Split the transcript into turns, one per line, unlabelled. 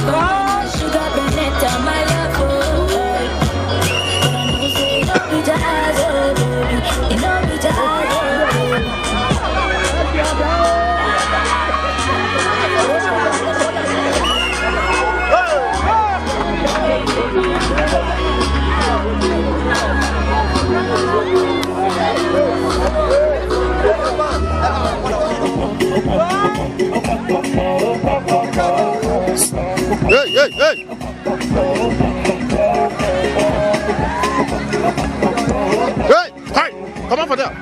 Oh, sugar Benetta, my love, oh. But I know say no be jazz, oh baby. You know be jazz, oh
Hey, hey, hey! Hey, hi! Come on for that.